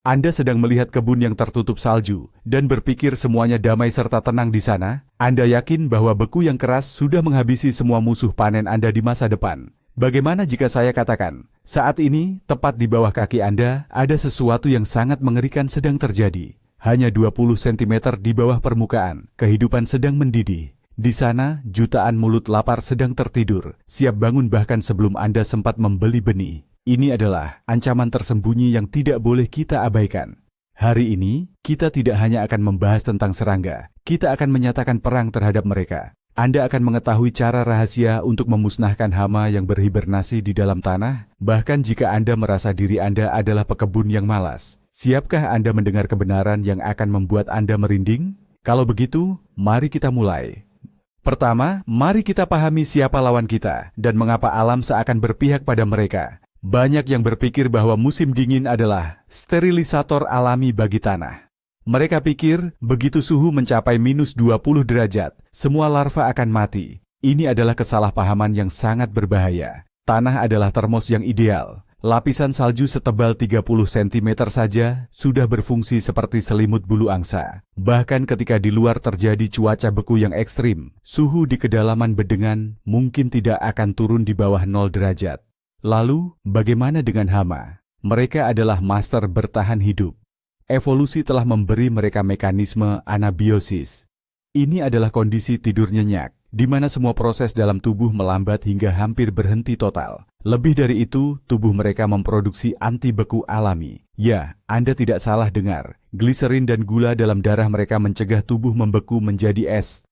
Anda sedang melihat kebun yang tertutup salju dan berpikir semuanya damai serta tenang di sana. Anda yakin bahwa beku yang keras sudah menghabisi semua musuh panen Anda di masa depan. Bagaimana jika saya katakan, saat ini, tepat di bawah kaki Anda, ada sesuatu yang sangat mengerikan sedang terjadi. Hanya 20 cm di bawah permukaan, kehidupan sedang mendidih. Di sana, jutaan mulut lapar sedang tertidur, siap bangun bahkan sebelum Anda sempat membeli benih. Ini adalah ancaman tersembunyi yang tidak boleh kita abaikan. Hari ini, kita tidak hanya akan membahas tentang serangga, kita akan menyatakan perang terhadap mereka. Anda akan mengetahui cara rahasia untuk memusnahkan hama yang berhibernasi di dalam tanah, bahkan jika Anda merasa diri Anda adalah pekebun yang malas. Siapkah Anda mendengar kebenaran yang akan membuat Anda merinding? Kalau begitu, mari kita mulai. Pertama, mari kita pahami siapa lawan kita dan mengapa alam seakan berpihak pada mereka. Banyak yang berpikir bahwa musim dingin adalah sterilisator alami bagi tanah. Mereka pikir, begitu suhu mencapai minus 20 derajat, semua larva akan mati. Ini adalah kesalahpahaman yang sangat berbahaya. Tanah adalah termos yang ideal. Lapisan salju setebal 30 cm saja sudah berfungsi seperti selimut bulu angsa. Bahkan ketika di luar terjadi cuaca beku yang ekstrim, suhu di kedalaman bedengan mungkin tidak akan turun di bawah 0 derajat. Lalu, bagaimana dengan hama? Mereka adalah master bertahan hidup. Evolusi telah memberi mereka mekanisme anabiosis. Ini adalah kondisi tidur nyenyak, di mana semua proses dalam tubuh melambat hingga hampir berhenti total. Lebih dari itu, tubuh mereka memproduksi anti beku alami. Ya, Anda tidak salah dengar. Gliserin dan gula dalam darah mereka mencegah tubuh membeku menjadi es.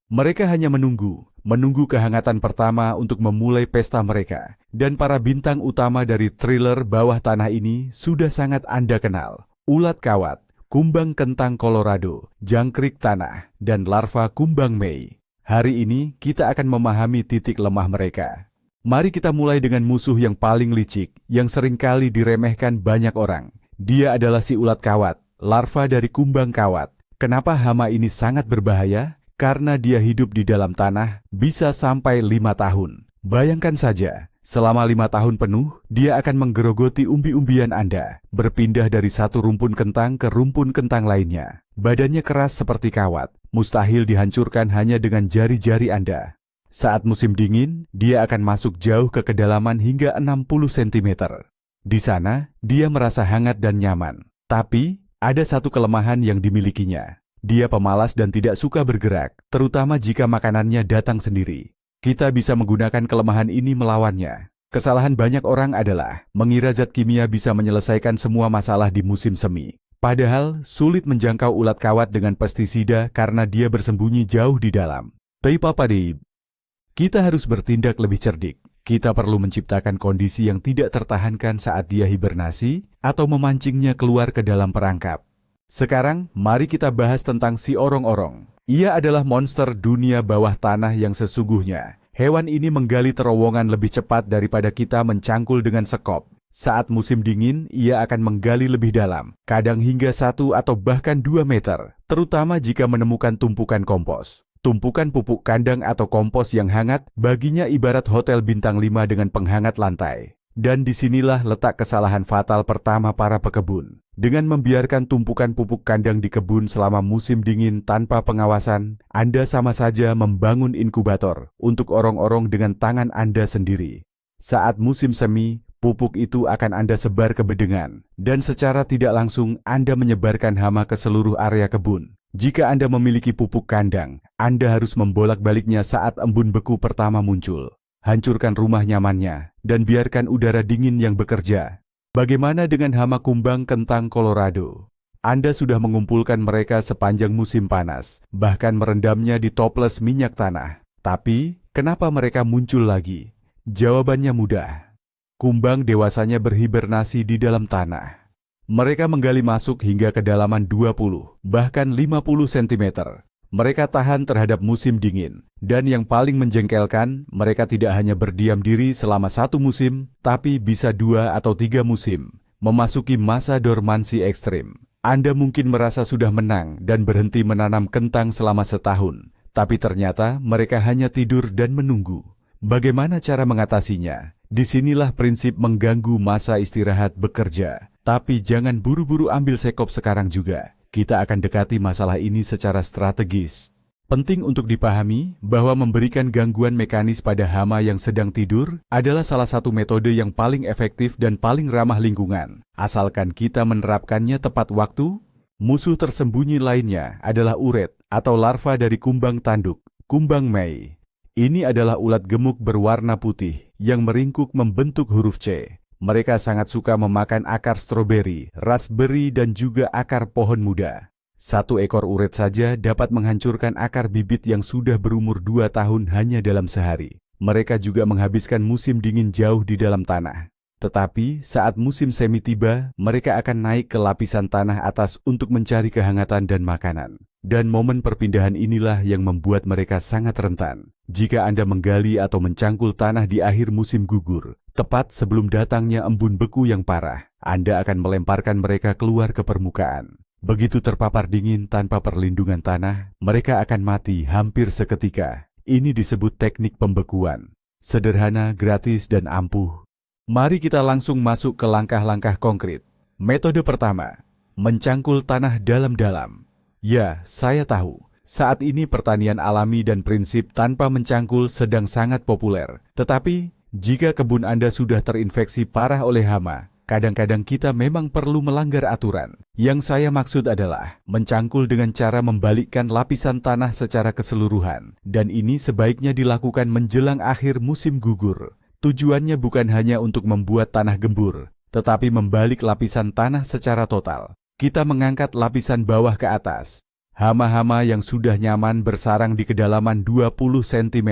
Mereka hanya menunggu kehangatan pertama untuk memulai pesta mereka. Dan para bintang utama dari thriller bawah tanah ini sudah sangat Anda kenal. Ulat kawat, kumbang kentang Colorado, jangkrik tanah, dan larva kumbang Mei. Hari ini kita akan memahami titik lemah mereka. Mari kita mulai dengan musuh yang paling licik, yang seringkali diremehkan banyak orang. Dia adalah si ulat kawat, larva dari kumbang kawat. Kenapa hama ini sangat berbahaya? Karena dia hidup di dalam tanah, bisa sampai 5 tahun. Bayangkan saja, selama 5 tahun penuh, dia akan menggerogoti umbi-umbian Anda, berpindah dari satu rumpun kentang ke rumpun kentang lainnya. Badannya keras seperti kawat, mustahil dihancurkan hanya dengan jari-jari Anda. Saat musim dingin, dia akan masuk jauh ke kedalaman hingga 60 cm. Di sana, dia merasa hangat dan nyaman. Tapi, ada satu kelemahan yang dimilikinya. Dia pemalas dan tidak suka bergerak, terutama jika makanannya datang sendiri. Kita bisa menggunakan kelemahan ini melawannya. Kesalahan banyak orang adalah mengira zat kimia bisa menyelesaikan semua masalah di musim semi. Padahal, sulit menjangkau ulat kawat dengan pestisida karena dia bersembunyi jauh di dalam. Kita harus bertindak lebih cerdik. Kita perlu menciptakan kondisi yang tidak tertahankan saat dia hibernasi atau memancingnya keluar ke dalam perangkap. Sekarang, mari kita bahas tentang si orong-orong. Ia adalah monster dunia bawah tanah yang sesungguhnya. Hewan ini menggali terowongan lebih cepat daripada kita mencangkul dengan sekop. Saat musim dingin, ia akan menggali lebih dalam, kadang hingga 1 atau bahkan 2 meter, terutama jika menemukan tumpukan kompos. Tumpukan pupuk kandang atau kompos yang hangat baginya ibarat hotel bintang 5 dengan penghangat lantai. Dan disinilah letak kesalahan fatal pertama para pekebun. Dengan membiarkan tumpukan pupuk kandang di kebun selama musim dingin tanpa pengawasan, Anda sama saja membangun inkubator untuk orong-orong dengan tangan Anda sendiri. Saat musim semi, pupuk itu akan Anda sebar ke bedengan, dan secara tidak langsung Anda menyebarkan hama ke seluruh area kebun. Jika Anda memiliki pupuk kandang, Anda harus membolak-baliknya saat embun beku pertama muncul. Hancurkan rumah nyamannya, dan biarkan udara dingin yang bekerja. Bagaimana dengan hama kumbang kentang Colorado? Anda sudah mengumpulkan mereka sepanjang musim panas, bahkan merendamnya di toples minyak tanah. Tapi, kenapa mereka muncul lagi? Jawabannya mudah. Kumbang dewasanya berhibernasi di dalam tanah. Mereka menggali masuk hingga kedalaman 20, bahkan 50 cm. Mereka tahan terhadap musim dingin, dan yang paling menjengkelkan, mereka tidak hanya berdiam diri selama 1 musim, tapi bisa 2 atau 3 musim, memasuki masa dormansi ekstrim. Anda mungkin merasa sudah menang dan berhenti menanam kentang selama setahun, tapi ternyata mereka hanya tidur dan menunggu. Bagaimana cara mengatasinya? Disinilah prinsip mengganggu masa istirahat bekerja. Tapi jangan buru-buru ambil sekop sekarang juga. Kita akan dekati masalah ini secara strategis. Penting untuk dipahami bahwa memberikan gangguan mekanis pada hama yang sedang tidur adalah salah satu metode yang paling efektif dan paling ramah lingkungan. Asalkan kita menerapkannya tepat waktu. Musuh tersembunyi lainnya adalah uret atau larva dari kumbang tanduk, kumbang mei. Ini adalah ulat gemuk berwarna putih yang meringkuk membentuk huruf C. Mereka sangat suka memakan akar stroberi, raspberry, dan juga akar pohon muda. Satu ekor uret saja dapat menghancurkan akar bibit yang sudah berumur 2 tahun hanya dalam sehari. Mereka juga menghabiskan musim dingin jauh di dalam tanah. Tetapi saat musim semi tiba, mereka akan naik ke lapisan tanah atas untuk mencari kehangatan dan makanan. Dan momen perpindahan inilah yang membuat mereka sangat rentan. Jika Anda menggali atau mencangkul tanah di akhir musim gugur, tepat sebelum datangnya embun beku yang parah, Anda akan melemparkan mereka keluar ke permukaan. Begitu terpapar dingin tanpa perlindungan tanah, mereka akan mati hampir seketika. Ini disebut teknik pembekuan. Sederhana, gratis, dan ampuh. Mari kita langsung masuk ke langkah-langkah konkret. Metode pertama, mencangkul tanah dalam-dalam. Ya, saya tahu, saat ini pertanian alami dan prinsip tanpa mencangkul sedang sangat populer. Tetapi, jika kebun Anda sudah terinfeksi parah oleh hama, kadang-kadang kita memang perlu melanggar aturan. Yang saya maksud adalah mencangkul dengan cara membalikkan lapisan tanah secara keseluruhan. Dan ini sebaiknya dilakukan menjelang akhir musim gugur. Tujuannya bukan hanya untuk membuat tanah gembur, tetapi membalik lapisan tanah secara total. Kita mengangkat lapisan bawah ke atas. Hama-hama yang sudah nyaman bersarang di kedalaman 20 cm,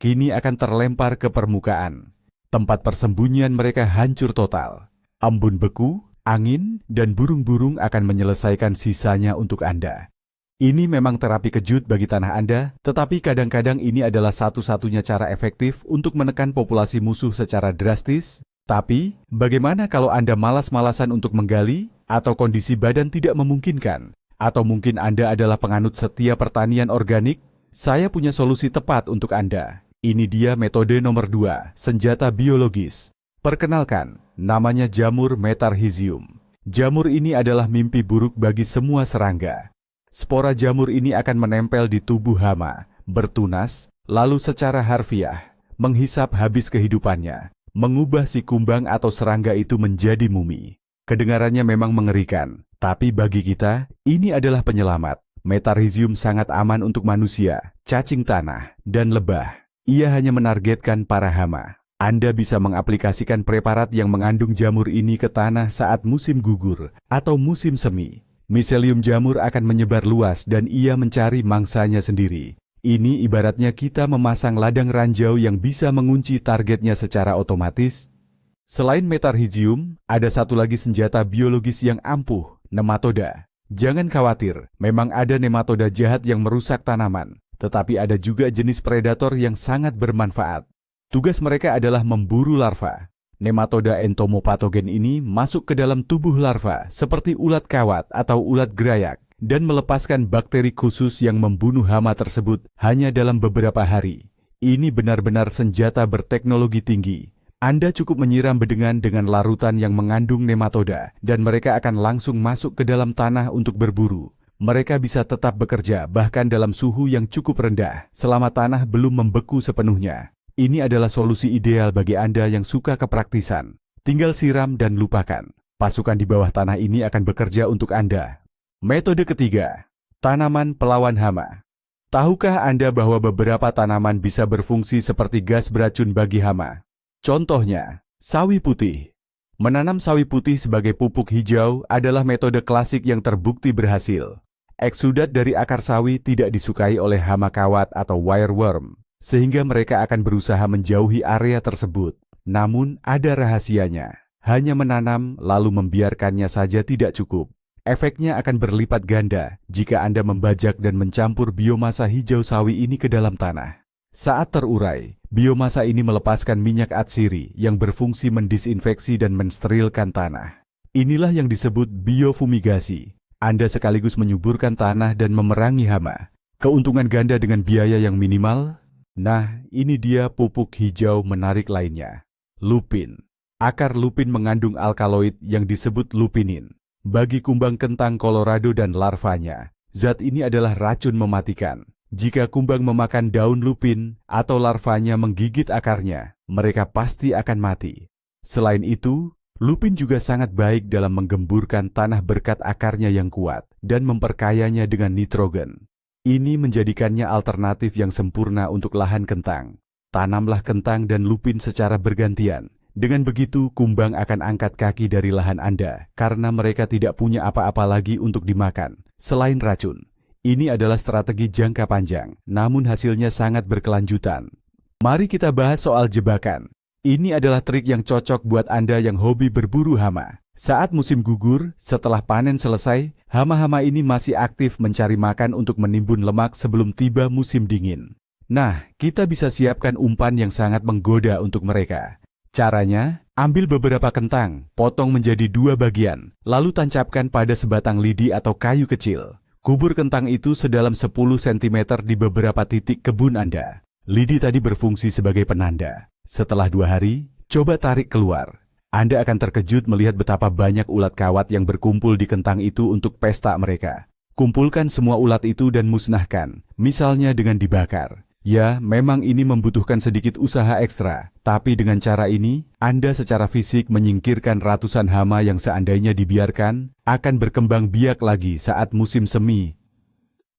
kini akan terlempar ke permukaan. Tempat persembunyian mereka hancur total. Embun beku, angin, dan burung-burung akan menyelesaikan sisanya untuk Anda. Ini memang terapi kejut bagi tanah Anda, tetapi kadang-kadang ini adalah satu-satunya cara efektif untuk menekan populasi musuh secara drastis. Tapi, bagaimana kalau Anda malas-malasan untuk menggali, atau kondisi badan tidak memungkinkan? Atau mungkin Anda adalah penganut setia pertanian organik? Saya punya solusi tepat untuk Anda. Ini dia metode nomor 2, senjata biologis. Perkenalkan, namanya jamur Metarhizium. Jamur ini adalah mimpi buruk bagi semua serangga. Spora jamur ini akan menempel di tubuh hama, bertunas, lalu secara harfiah, menghisap habis kehidupannya, mengubah si kumbang atau serangga itu menjadi mumi. Kedengarannya memang mengerikan, tapi bagi kita, ini adalah penyelamat. Metarhizium sangat aman untuk manusia, cacing tanah, dan lebah. Ia hanya menargetkan para hama. Anda bisa mengaplikasikan preparat yang mengandung jamur ini ke tanah saat musim gugur atau musim semi. Miselium jamur akan menyebar luas dan ia mencari mangsanya sendiri. Ini ibaratnya kita memasang ladang ranjau yang bisa mengunci targetnya secara otomatis. Selain Metarhizium, ada satu lagi senjata biologis yang ampuh, nematoda. Jangan khawatir, memang ada nematoda jahat yang merusak tanaman, tetapi ada juga jenis predator yang sangat bermanfaat. Tugas mereka adalah memburu larva. Nematoda entomopatogen ini masuk ke dalam tubuh larva seperti ulat kawat atau ulat gerayak dan melepaskan bakteri khusus yang membunuh hama tersebut hanya dalam beberapa hari. Ini benar-benar senjata berteknologi tinggi. Anda cukup menyiram bedengan dengan larutan yang mengandung nematoda dan mereka akan langsung masuk ke dalam tanah untuk berburu. Mereka bisa tetap bekerja bahkan dalam suhu yang cukup rendah selama tanah belum membeku sepenuhnya. Ini adalah solusi ideal bagi Anda yang suka kepraktisan. Tinggal siram dan lupakan. Pasukan di bawah tanah ini akan bekerja untuk Anda. Metode ketiga, tanaman pelawan hama. Tahukah Anda bahwa beberapa tanaman bisa berfungsi seperti gas beracun bagi hama? Contohnya, sawi putih. Menanam sawi putih sebagai pupuk hijau adalah metode klasik yang terbukti berhasil. Eksudat dari akar sawi tidak disukai oleh hama kawat atau wireworm, sehingga mereka akan berusaha menjauhi area tersebut. Namun ada rahasianya. Hanya menanam lalu membiarkannya saja tidak cukup. Efeknya akan berlipat ganda jika Anda membajak dan mencampur biomasa hijau sawi ini ke dalam tanah. Saat terurai, biomasa ini melepaskan minyak atsiri yang berfungsi mendisinfeksi dan mensterilkan tanah. Inilah yang disebut biofumigasi. Anda sekaligus menyuburkan tanah dan memerangi hama. Keuntungan ganda dengan biaya yang minimal. Nah, ini dia pupuk hijau menarik lainnya, lupin. Akar lupin mengandung alkaloid yang disebut lupinin. Bagi kumbang kentang Colorado dan larvanya, zat ini adalah racun mematikan. Jika kumbang memakan daun lupin atau larvanya menggigit akarnya, mereka pasti akan mati. Selain itu, lupin juga sangat baik dalam menggemburkan tanah berkat akarnya yang kuat dan memperkayanya dengan nitrogen. Ini menjadikannya alternatif yang sempurna untuk lahan kentang. Tanamlah kentang dan lupin secara bergantian. Dengan begitu, kumbang akan angkat kaki dari lahan Anda karena mereka tidak punya apa-apa lagi untuk dimakan selain racun. Ini adalah strategi jangka panjang, namun hasilnya sangat berkelanjutan. Mari kita bahas soal jebakan. Ini adalah trik yang cocok buat Anda yang hobi berburu hama. Saat musim gugur, setelah panen selesai, hama-hama ini masih aktif mencari makan untuk menimbun lemak sebelum tiba musim dingin. Nah, kita bisa siapkan umpan yang sangat menggoda untuk mereka. Caranya, ambil beberapa kentang, potong menjadi 2 bagian, lalu tancapkan pada sebatang lidi atau kayu kecil. Kubur kentang itu sedalam 10 cm di beberapa titik kebun Anda. Lidi tadi berfungsi sebagai penanda. Setelah 2 hari, coba tarik keluar. Anda akan terkejut melihat betapa banyak ulat kawat yang berkumpul di kentang itu untuk pesta mereka. Kumpulkan semua ulat itu dan musnahkan, misalnya dengan dibakar. Ya, memang ini membutuhkan sedikit usaha ekstra, tapi dengan cara ini, Anda secara fisik menyingkirkan ratusan hama yang seandainya dibiarkan, akan berkembang biak lagi saat musim semi.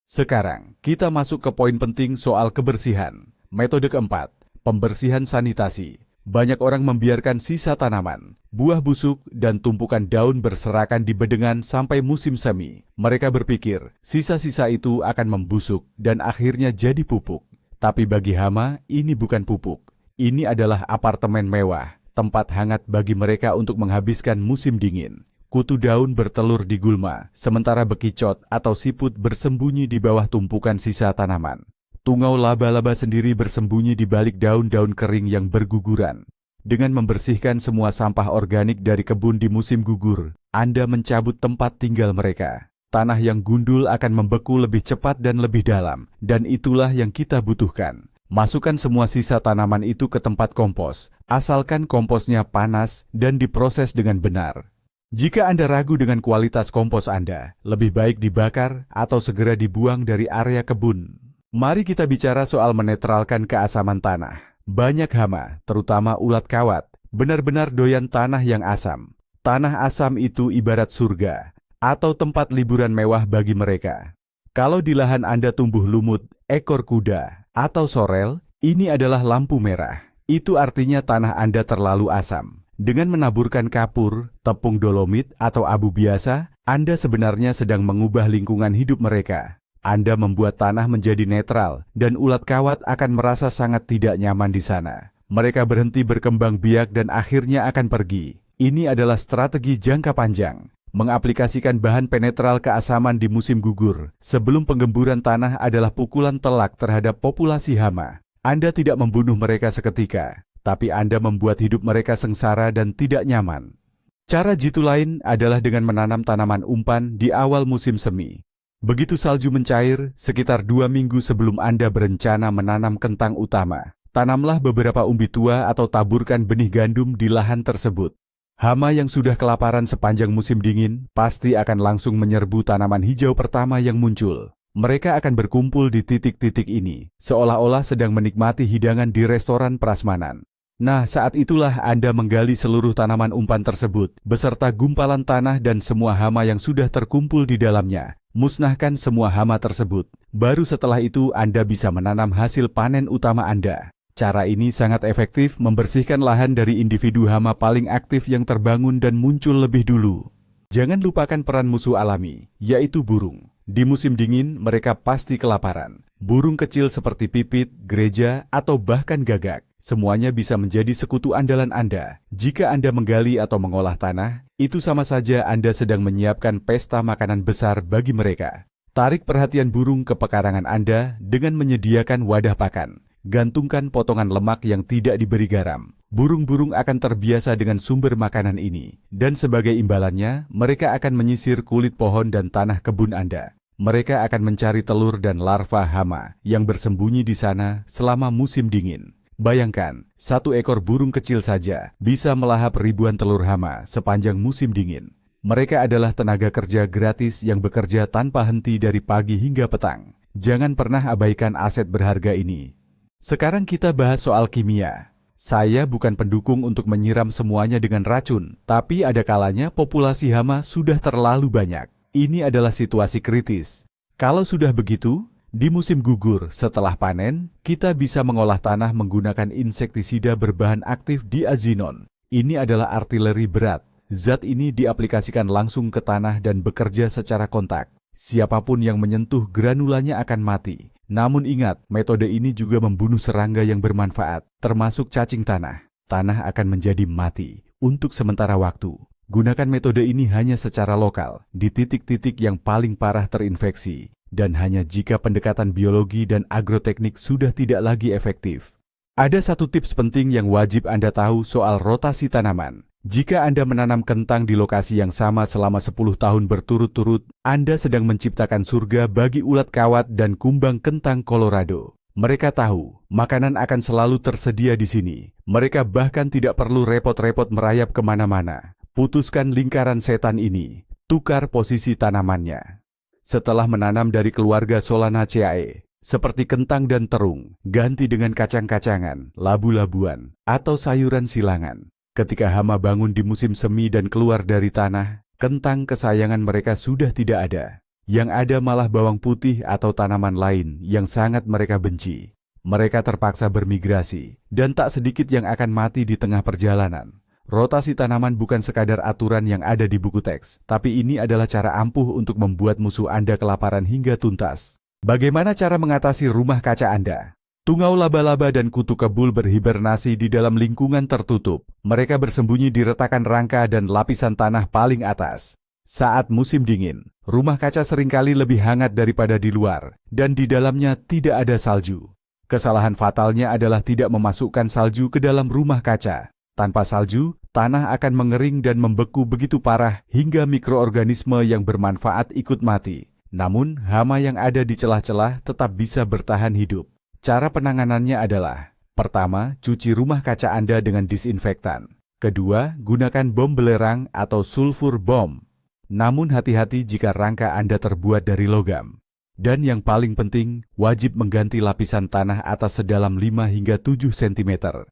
Sekarang, kita masuk ke poin penting soal kebersihan. Metode keempat, pembersihan sanitasi. Banyak orang membiarkan sisa tanaman, buah busuk, dan tumpukan daun berserakan di bedengan sampai musim semi. Mereka berpikir, sisa-sisa itu akan membusuk dan akhirnya jadi pupuk. Tapi bagi hama, ini bukan pupuk. Ini adalah apartemen mewah, tempat hangat bagi mereka untuk menghabiskan musim dingin. Kutu daun bertelur di gulma, sementara bekicot atau siput bersembunyi di bawah tumpukan sisa tanaman. Tungau laba-laba sendiri bersembunyi di balik daun-daun kering yang berguguran. Dengan membersihkan semua sampah organik dari kebun di musim gugur, Anda mencabut tempat tinggal mereka. Tanah yang gundul akan membeku lebih cepat dan lebih dalam, dan itulah yang kita butuhkan. Masukkan semua sisa tanaman itu ke tempat kompos, asalkan komposnya panas dan diproses dengan benar. Jika Anda ragu dengan kualitas kompos Anda, lebih baik dibakar atau segera dibuang dari area kebun. Mari kita bicara soal menetralkan keasaman tanah. Banyak hama, terutama ulat kawat, benar-benar doyan tanah yang asam. Tanah asam itu ibarat surga, atau tempat liburan mewah bagi mereka. Kalau di lahan Anda tumbuh lumut, ekor kuda, atau sorel, ini adalah lampu merah. Itu artinya tanah Anda terlalu asam. Dengan menaburkan kapur, tepung dolomit, atau abu biasa, Anda sebenarnya sedang mengubah lingkungan hidup mereka. Anda membuat tanah menjadi netral, dan ulat kawat akan merasa sangat tidak nyaman di sana. Mereka berhenti berkembang biak dan akhirnya akan pergi. Ini adalah strategi jangka panjang. Mengaplikasikan bahan penetral keasaman di musim gugur sebelum penggemburan tanah adalah pukulan telak terhadap populasi hama. Anda tidak membunuh mereka seketika, tapi Anda membuat hidup mereka sengsara dan tidak nyaman. Cara jitu lain adalah dengan menanam tanaman umpan di awal musim semi. Begitu salju mencair, sekitar 2 minggu sebelum Anda berencana menanam kentang utama, tanamlah beberapa umbi tua atau taburkan benih gandum di lahan tersebut. Hama yang sudah kelaparan sepanjang musim dingin pasti akan langsung menyerbu tanaman hijau pertama yang muncul. Mereka akan berkumpul di titik-titik ini, seolah-olah sedang menikmati hidangan di restoran prasmanan. Nah, saat itulah Anda menggali seluruh tanaman umpan tersebut, beserta gumpalan tanah dan semua hama yang sudah terkumpul di dalamnya. Musnahkan semua hama tersebut. Baru setelah itu Anda bisa menanam hasil panen utama Anda. Cara ini sangat efektif membersihkan lahan dari individu hama paling aktif yang terbangun dan muncul lebih dulu. Jangan lupakan peran musuh alami, yaitu burung. Di musim dingin, mereka pasti kelaparan. Burung kecil seperti pipit, gereja, atau bahkan gagak, semuanya bisa menjadi sekutu andalan Anda. Jika Anda menggali atau mengolah tanah, itu sama saja Anda sedang menyiapkan pesta makanan besar bagi mereka. Tarik perhatian burung ke pekarangan Anda dengan menyediakan wadah pakan. Gantungkan potongan lemak yang tidak diberi garam. Burung-burung akan terbiasa dengan sumber makanan ini, dan sebagai imbalannya, mereka akan menyisir kulit pohon dan tanah kebun Anda. Mereka akan mencari telur dan larva hama yang bersembunyi di sana selama musim dingin. Bayangkan, satu ekor burung kecil saja bisa melahap ribuan telur hama sepanjang musim dingin. Mereka adalah tenaga kerja gratis yang bekerja tanpa henti dari pagi hingga petang. Jangan pernah abaikan aset berharga ini. Sekarang kita bahas soal kimia. Saya bukan pendukung untuk menyiram semuanya dengan racun, tapi ada kalanya populasi hama sudah terlalu banyak. Ini adalah situasi kritis. Kalau sudah begitu, di musim gugur setelah panen, kita bisa mengolah tanah menggunakan insektisida berbahan aktif diazinon. Ini adalah artileri berat. Zat ini diaplikasikan langsung ke tanah dan bekerja secara kontak. Siapapun yang menyentuh granulanya akan mati. Namun ingat, metode ini juga membunuh serangga yang bermanfaat, termasuk cacing tanah. Tanah akan menjadi mati untuk sementara waktu. Gunakan metode ini hanya secara lokal, di titik-titik yang paling parah terinfeksi, dan hanya jika pendekatan biologi dan agroteknik sudah tidak lagi efektif. Ada satu tips penting yang wajib Anda tahu soal rotasi tanaman. Jika Anda menanam kentang di lokasi yang sama selama 10 tahun berturut-turut, Anda sedang menciptakan surga bagi ulat kawat dan kumbang kentang Colorado. Mereka tahu, makanan akan selalu tersedia di sini. Mereka bahkan tidak perlu repot-repot merayap kemana-mana. Putuskan lingkaran setan ini, tukar posisi tanamannya. Setelah menanam dari keluarga Solanaceae, seperti kentang dan terung, ganti dengan kacang-kacangan, labu-labuan, atau sayuran silangan. Ketika hama bangun di musim semi dan keluar dari tanah, kentang kesayangan mereka sudah tidak ada. Yang ada malah bawang putih atau tanaman lain yang sangat mereka benci. Mereka terpaksa bermigrasi, dan tak sedikit yang akan mati di tengah perjalanan. Rotasi tanaman bukan sekadar aturan yang ada di buku teks, tapi ini adalah cara ampuh untuk membuat musuh Anda kelaparan hingga tuntas. Bagaimana cara mengatasi rumah kaca Anda? Tungau laba-laba dan kutu kebul berhibernasi di dalam lingkungan tertutup. Mereka bersembunyi di retakan rangka dan lapisan tanah paling atas. Saat musim dingin, rumah kaca seringkali lebih hangat daripada di luar, dan di dalamnya tidak ada salju. Kesalahan fatalnya adalah tidak memasukkan salju ke dalam rumah kaca. Tanpa salju, tanah akan mengering dan membeku begitu parah hingga mikroorganisme yang bermanfaat ikut mati. Namun, hama yang ada di celah-celah tetap bisa bertahan hidup. Cara penanganannya adalah: pertama, cuci rumah kaca Anda dengan disinfektan. Kedua, gunakan bom belerang atau sulfur bom. Namun hati-hati jika rangka Anda terbuat dari logam. Dan yang paling penting, wajib mengganti lapisan tanah atas sedalam 5 hingga 7 cm.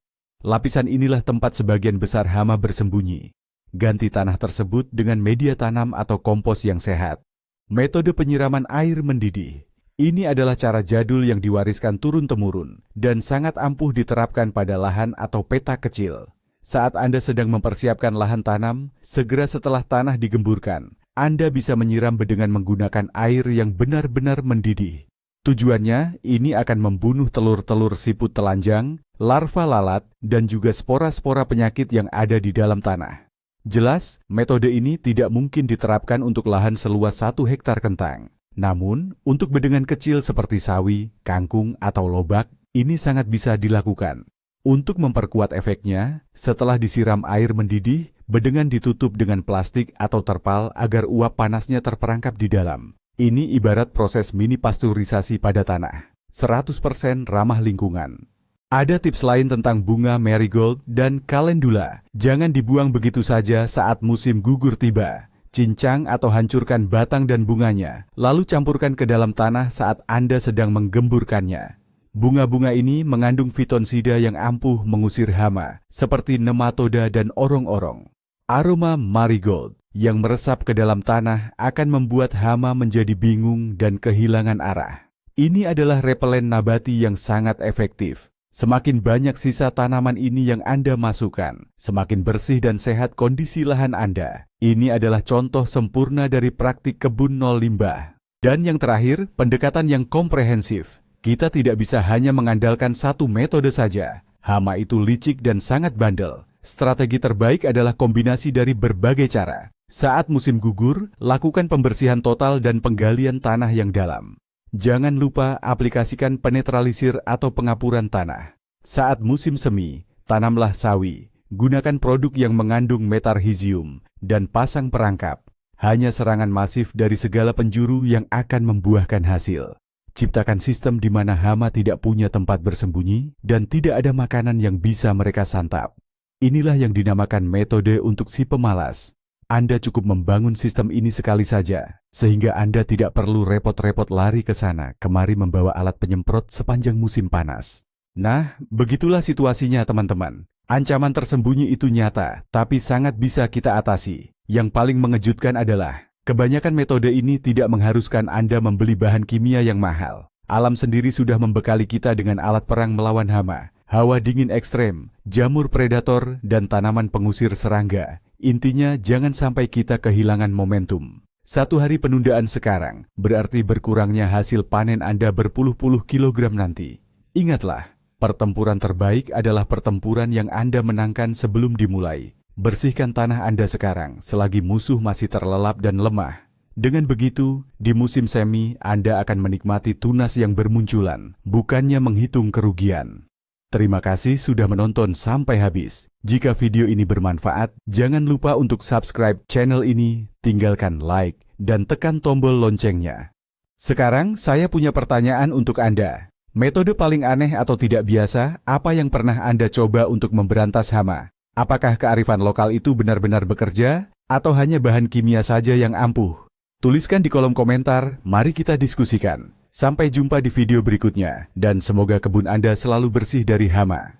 Lapisan inilah tempat sebagian besar hama bersembunyi. Ganti tanah tersebut dengan media tanam atau kompos yang sehat. Metode penyiraman air mendidih. Ini adalah cara jadul yang diwariskan turun-temurun dan sangat ampuh diterapkan pada lahan atau petak kecil. Saat Anda sedang mempersiapkan lahan tanam, segera setelah tanah digemburkan, Anda bisa menyiram dengan menggunakan air yang benar-benar mendidih. Tujuannya, ini akan membunuh telur-telur siput telanjang, larva lalat, dan juga spora-spora penyakit yang ada di dalam tanah. Jelas, metode ini tidak mungkin diterapkan untuk lahan seluas 1 hektar kentang. Namun, untuk bedengan kecil seperti sawi, kangkung, atau lobak, ini sangat bisa dilakukan. Untuk memperkuat efeknya, setelah disiram air mendidih, bedengan ditutup dengan plastik atau terpal agar uap panasnya terperangkap di dalam. Ini ibarat proses mini pasteurisasi pada tanah. 100% ramah lingkungan. Ada tips lain tentang bunga marigold dan calendula. Jangan dibuang begitu saja saat musim gugur tiba. Cincang atau hancurkan batang dan bunganya, lalu campurkan ke dalam tanah saat Anda sedang menggemburkannya. Bunga-bunga ini mengandung fitonsida yang ampuh mengusir hama, seperti nematoda dan orong-orong. Aroma marigold yang meresap ke dalam tanah akan membuat hama menjadi bingung dan kehilangan arah. Ini adalah repelen nabati yang sangat efektif. Semakin banyak sisa tanaman ini yang Anda masukkan, semakin bersih dan sehat kondisi lahan Anda. Ini adalah contoh sempurna dari praktik kebun nol limbah. Dan yang terakhir, pendekatan yang komprehensif. Kita tidak bisa hanya mengandalkan satu metode saja. Hama itu licik dan sangat bandel. Strategi terbaik adalah kombinasi dari berbagai cara. Saat musim gugur, lakukan pembersihan total dan penggalian tanah yang dalam. Jangan lupa aplikasikan penetralisir atau pengapuran tanah. Saat musim semi, tanamlah sawi. Gunakan produk yang mengandung metarhizium dan pasang perangkap. Hanya serangan masif dari segala penjuru yang akan membuahkan hasil. Ciptakan sistem di mana hama tidak punya tempat bersembunyi dan tidak ada makanan yang bisa mereka santap. Inilah yang dinamakan metode untuk si pemalas. Anda cukup membangun sistem ini sekali saja, sehingga Anda tidak perlu repot-repot lari ke sana kemari membawa alat penyemprot sepanjang musim panas. Nah, begitulah situasinya teman-teman. Ancaman tersembunyi itu nyata, tapi sangat bisa kita atasi. Yang paling mengejutkan adalah, kebanyakan metode ini tidak mengharuskan Anda membeli bahan kimia yang mahal. Alam sendiri sudah membekali kita dengan alat perang melawan hama, hawa dingin ekstrem, jamur predator, dan tanaman pengusir serangga. Intinya, jangan sampai kita kehilangan momentum. 1 hari penundaan sekarang, berarti berkurangnya hasil panen Anda berpuluh-puluh kilogram nanti. Ingatlah, pertempuran terbaik adalah pertempuran yang Anda menangkan sebelum dimulai. Bersihkan tanah Anda sekarang selagi musuh masih terlelap dan lemah. Dengan begitu, di musim semi Anda akan menikmati tunas yang bermunculan, bukannya menghitung kerugian. Terima kasih sudah menonton sampai habis. Jika video ini bermanfaat, jangan lupa untuk subscribe channel ini, tinggalkan like, dan tekan tombol loncengnya. Sekarang saya punya pertanyaan untuk Anda. Metode paling aneh atau tidak biasa, apa yang pernah Anda coba untuk memberantas hama? Apakah kearifan lokal itu benar-benar bekerja, atau hanya bahan kimia saja yang ampuh? Tuliskan di kolom komentar, mari kita diskusikan. Sampai jumpa di video berikutnya, dan semoga kebun Anda selalu bersih dari hama.